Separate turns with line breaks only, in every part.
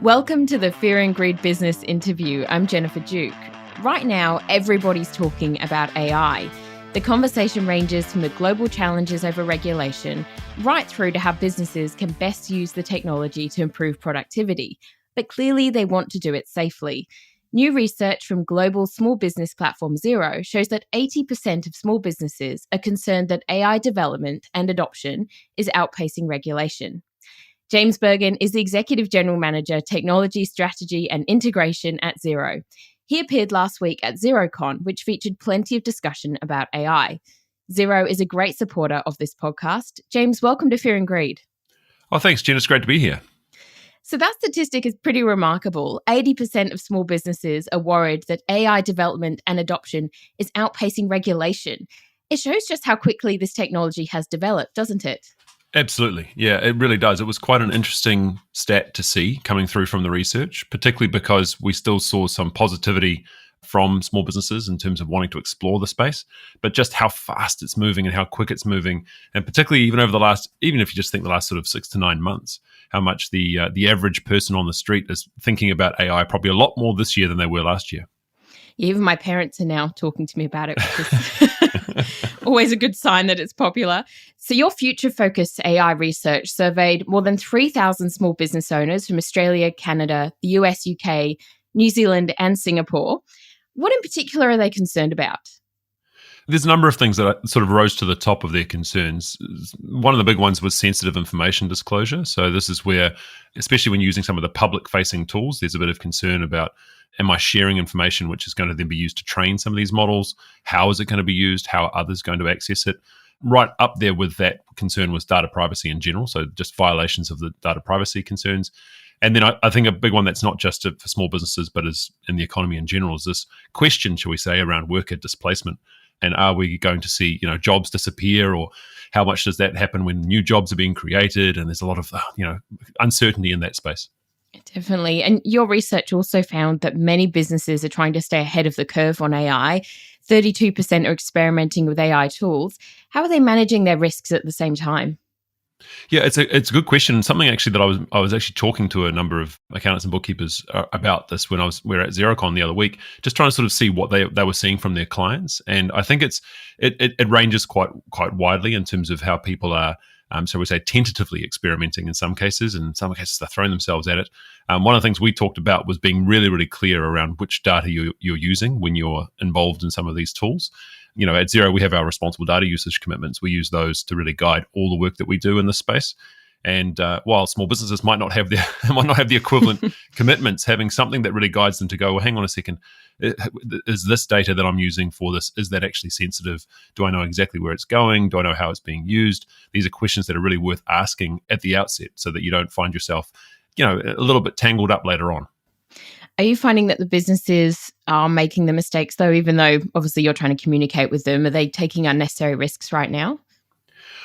Welcome to the Fear and Greed Business Interview. I'm Jennifer Duke. Right now, everybody's talking about AI. The conversation ranges from the global challenges over regulation right through to how businesses can best use the technology to improve productivity. But clearly, they want to do it safely. New research from global small business platform Xero shows that 80% of small businesses are concerned that AI development and adoption is outpacing regulation. James Bergen is the Executive General Manager, Technology, Strategy and Integration at Xero. He appeared last week at XeroCon, which featured plenty of discussion about AI. Xero is a great supporter of this podcast. James, welcome to Fear and Greed.
Oh, thanks, Jen. It's great to be here.
So that statistic is pretty remarkable. 80% of small businesses are worried that AI development and adoption is outpacing regulation. It shows just how quickly this technology has developed, doesn't it?
Absolutely. Yeah, it really does. It was quite an interesting stat to see coming through from the research, particularly because we still saw some positivity from small businesses in terms of wanting to explore the space, but just how fast it's moving and how quick it's moving. And particularly even over the last, even if you just think the last sort of 6 to 9 months, how much the average person on the street is thinking about AI probably a lot more this year than they were last year.
Even my parents are now talking to me about it, which is always a good sign that it's popular. So your future-focused AI research surveyed more than 3,000 small business owners from Australia, Canada, the US, UK, New Zealand and Singapore. What in particular are they concerned about?
There's a number of things that sort of rose to the top of their concerns. One of the big ones was sensitive information disclosure. So this is where, especially when using some of the public-facing tools, there's a bit of concern about, am I sharing information which is going to then be used to train some of these models? How is it going to be used? How are others going to access it? Right up there with that concern was data privacy in general, so just violations of the data privacy concerns. And then I think a big one that's not just for small businesses, but is in the economy in general, is this question, shall we say, around worker displacement. And are we going to see, jobs disappear, or how much does that happen when new jobs are being created? And there's a lot of, uncertainty in that space.
Definitely. And your research also found that many businesses are trying to stay ahead of the curve on AI. 32% are experimenting with AI tools. How are they managing their risks at the same time?
Yeah, it's a good question. Something actually that I was actually talking to a number of accountants and bookkeepers about this when we were at XeroCon the other week, just trying to sort of see what they were seeing from their clients. And I think it ranges quite widely in terms of how people are, so we say, tentatively experimenting in some cases, and in some cases they're throwing themselves at it. One of the things we talked about was being really, really clear around which data you're using when you're involved in some of these tools. At Xero, we have our responsible data usage commitments. We use those to really guide all the work that we do in this space. And while small businesses might not have the equivalent commitments, having something that really guides them to go, well, hang on a second, is this data that I'm using for this, is that actually sensitive? Do I know exactly where it's going? Do I know how it's being used? These are questions that are really worth asking at the outset so that you don't find yourself, a little bit tangled up later on.
Are you finding that the businesses are making the mistakes, though, even though obviously you're trying to communicate with them? Are they taking unnecessary risks right now?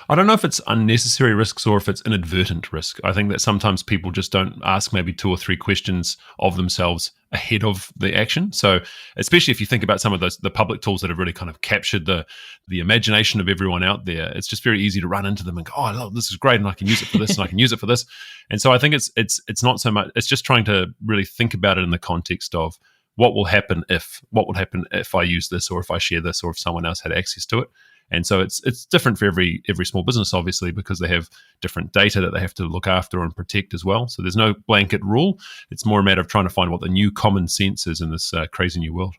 I don't know if it's unnecessary risks or if it's inadvertent risk. I think that sometimes people just don't ask maybe 2 or 3 questions of themselves ahead of the action. So especially if you think about some of the public tools that have really kind of captured the imagination of everyone out there, it's just very easy to run into them and go, oh, look, this is great and I can use it for this and I can use it for this. And so I think it's not so much, it's just trying to really think about it in the context of what would happen if I use this, or if I share this, or if someone else had access to it. And so it's different for every small business, obviously, because they have different data that they have to look after and protect as well. So there's no blanket rule. It's more a matter of trying to find what the new common sense is in this crazy new world.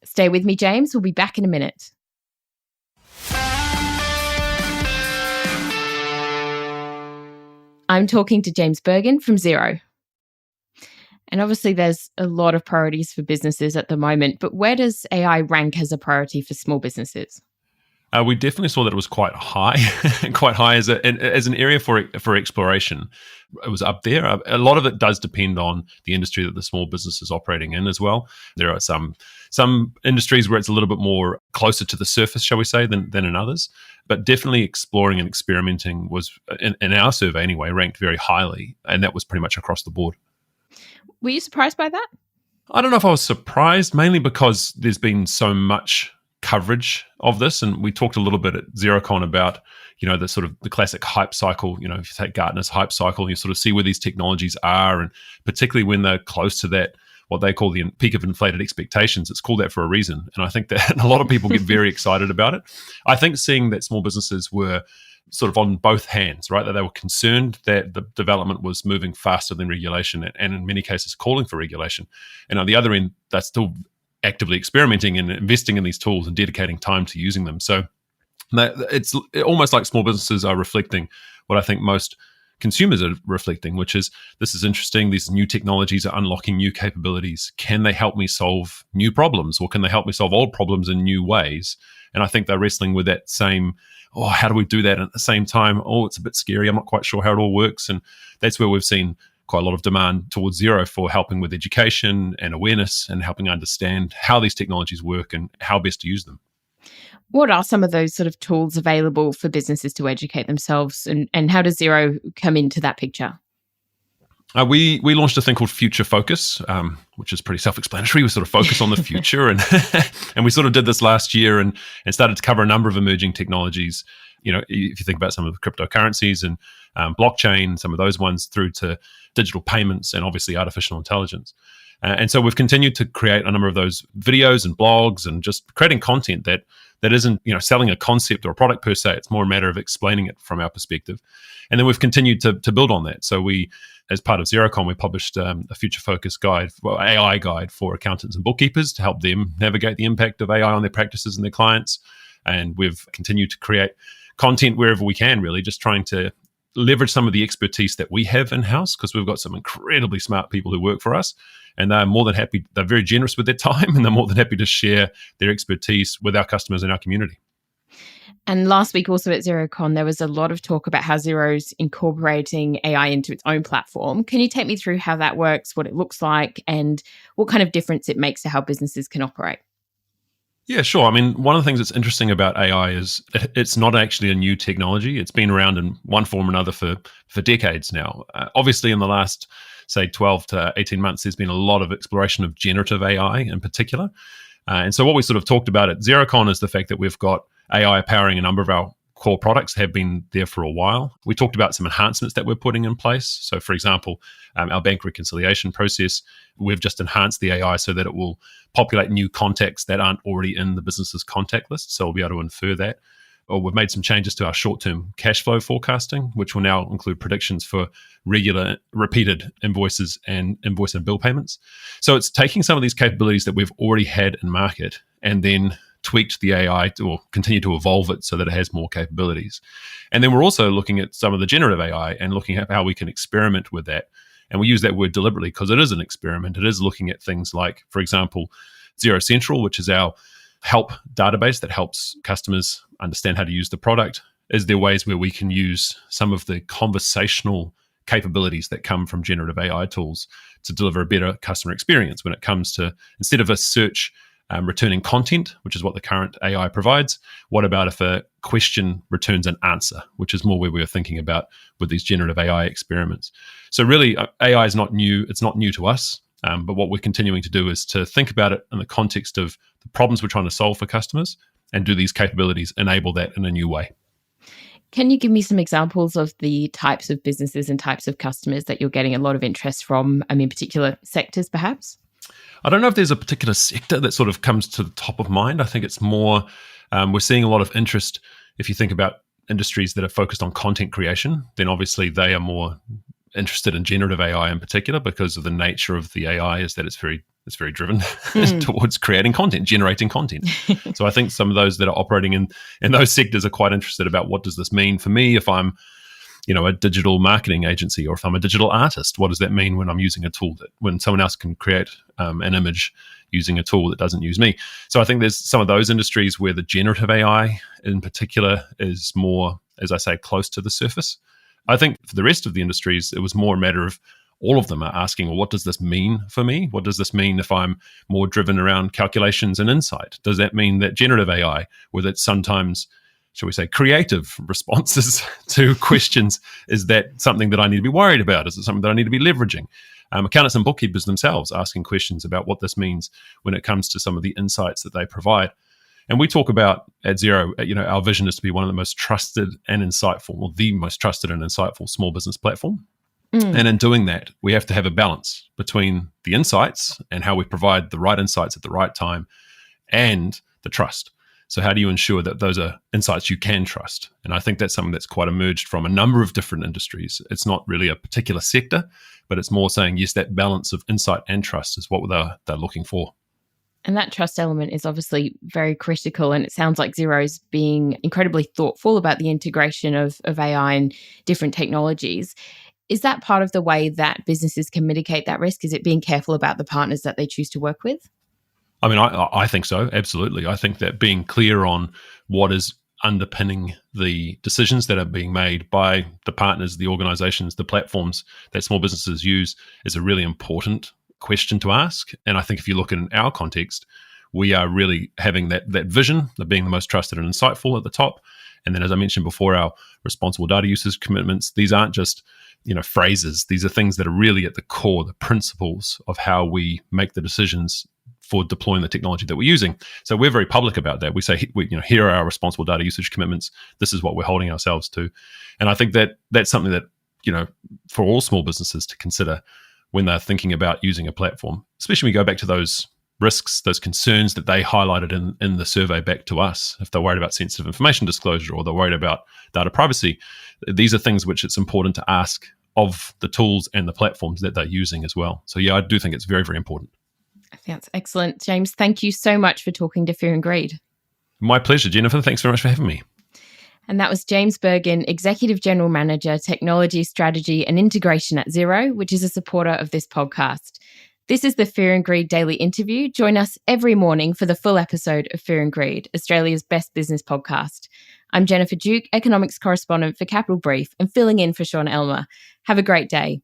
Stay with me, James. We'll be back in a minute. I'm talking to James Bergen from Xero. And obviously there's a lot of priorities for businesses at the moment, but where does AI rank as a priority for small businesses?
We definitely saw that it was quite high as an area for exploration. It was up there. A lot of it does depend on the industry that the small business is operating in as well. There are some industries where it's a little bit more closer to the surface, shall we say, than in others. But definitely exploring and experimenting was, in our survey anyway, ranked very highly, and that was pretty much across the board.
Were you surprised by that?
I don't know if I was surprised, mainly because there's been so much coverage of this. And we talked a little bit at XeroCon about, the sort of the classic hype cycle. If you take Gartner's hype cycle, you sort of see where these technologies are, and particularly when they're close to that, what they call the peak of inflated expectations. It's called that for a reason. And I think that a lot of people get very excited about it. I think seeing that small businesses were sort of on both hands, right? That they were concerned that the development was moving faster than regulation, and in many cases calling for regulation. And on the other end, they're still actively experimenting and investing in these tools and dedicating time to using them. So it's almost like small businesses are reflecting what I think most consumers are reflecting, which is, this is interesting. These new technologies are unlocking new capabilities. Can they help me solve new problems, or can they help me solve old problems in new ways? And I think they're wrestling with that same, how do we do that? And at the same time, it's a bit scary. I'm not quite sure how it all works. And that's where we've seen quite a lot of demand towards Xero for helping with education and awareness and helping understand how these technologies work and how best to use them.
What are some of those sort of tools available for businesses to educate themselves, and how does Xero come into that picture?
We launched a thing called Future Focus, which is pretty self-explanatory. We sort of focus on the future, and and we sort of did this last year and started to cover a number of emerging technologies. If you think about some of the cryptocurrencies and blockchain, some of those ones, through to digital payments and obviously artificial intelligence. And so we've continued to create a number of those videos and blogs and just creating content that isn't, selling a concept or a product per se. It's more a matter of explaining it from our perspective. And then we've continued to build on that. So we, as part of XeroCon, we published a future focus guide, AI guide for accountants and bookkeepers to help them navigate the impact of AI on their practices and their clients. And we've continued to create content wherever we can, really, just trying to leverage some of the expertise that we have in-house, because we've got some incredibly smart people who work for us, and they're more than happy. They're very generous with their time, and they're more than happy to share their expertise with our customers and our community.
And last week also at XeroCon, there was a lot of talk about how Xero's incorporating AI into its own platform. Can you take me through how that works, what it looks like, and what kind of difference it makes to how businesses can operate?
Yeah, sure. I mean, one of the things that's interesting about AI is it's not actually a new technology. It's been around in one form or another for decades now. Obviously, in the last, say, 12 to 18 months, there's been a lot of exploration of generative AI in particular. And so what we sort of talked about at XeroCon is the fact that we've got AI powering a number of our core products, have been there for a while. We talked about some enhancements that we're putting in place. So, for example, our bank reconciliation process, we've just enhanced the AI so that it will populate new contacts that aren't already in the business's contact list. So we'll be able to infer that. Or we've made some changes to our short-term cash flow forecasting, which will now include predictions for regular, repeated invoices and invoice and bill payments. So it's taking some of these capabilities that we've already had in market and then tweaked the AI or continue to evolve it so that it has more capabilities. And then we're also looking at some of the generative AI and looking at how we can experiment with that. And we use that word deliberately because it is an experiment. It is looking at things like, for example, Xero Central, which is our help database that helps customers understand how to use the product. Is there ways where we can use some of the conversational capabilities that come from generative AI tools to deliver a better customer experience when it comes to, instead of a search returning content, which is what the current AI provides, what about if a question returns an answer, which is more where we were thinking about with these generative AI experiments. So really, AI is not new. It's not new to us. But what we're continuing to do is to think about it in the context of the problems we're trying to solve for customers, and do these capabilities enable that in a new way.
Can you give me some examples of the types of businesses and types of customers that you're getting a lot of interest from, particular sectors perhaps?
I don't know if there's a particular sector that sort of comes to the top of mind. I think it's more, we're seeing a lot of interest. If you think about industries that are focused on content creation, then obviously they are more interested in generative AI in particular, because of the nature of the AI is that it's very driven towards creating content, generating content. So I think some of those that are operating in those sectors are quite interested about, what does this mean for me if I'm, a digital marketing agency, or if I'm a digital artist? What does that mean when I'm using a tool that, when someone else can create an image using a tool that doesn't use me? So I think there's some of those industries where the generative AI in particular is more, as I say, close to the surface. I think for the rest of the industries, it was more a matter of all of them are asking, well, what does this mean for me? What does this mean if I'm more driven around calculations and insight? Does that mean that generative AI, with its sometimes, shall we say, creative responses to questions, is that something that I need to be worried about? Is it something that I need to be leveraging? Accountants and bookkeepers themselves asking questions about what this means when it comes to some of the insights that they provide. And we talk about at Xero, our vision is to be one of the most trusted and insightful, or the most trusted and insightful small business platform. And in doing that, we have to have a balance between the insights and how we provide the right insights at the right time and the trust. So how do you ensure that those are insights you can trust? And I think that's something that's quite emerged from a number of different industries. It's not really a particular sector, but it's more saying, yes, that balance of insight and trust is what they're looking for.
And that trust element is obviously very critical. And it sounds like Xero's being incredibly thoughtful about the integration of AI and different technologies. Is that part of the way that businesses can mitigate that risk? Is it being careful about the partners that they choose to work with?
I mean, I think so, absolutely. I think that being clear on what is underpinning the decisions that are being made by the partners, the organizations, the platforms that small businesses use is a really important question to ask. And I think if you look in our context, we are really having that vision of being the most trusted and insightful at the top. And then, as I mentioned before, our responsible data usage commitments, these aren't just phrases. These are things that are really at the core, the principles of how we make the decisions for deploying the technology that we're using. So we're very public about that. We say, here are our responsible data usage commitments. This is what we're holding ourselves to. And I think that that's something that, for all small businesses to consider when they're thinking about using a platform, especially when we go back to those risks, those concerns that they highlighted in the survey back to us. If they're worried about sensitive information disclosure or they're worried about data privacy, these are things which it's important to ask of the tools and the platforms that they're using as well. So yeah, I do think it's very, very important.
I think that's excellent. James, thank you so much for talking to Fear and Greed.
My pleasure, Jennifer. Thanks very much for having me.
And that was James Bergen, Executive General Manager, Technology, Strategy and Integration at Xero, which is a supporter of this podcast. This is the Fear and Greed Daily Interview. Join us every morning for the full episode of Fear and Greed, Australia's best business podcast. I'm Jennifer Duke, Economics Correspondent for Capital Brief and filling in for Sean Elmer. Have a great day.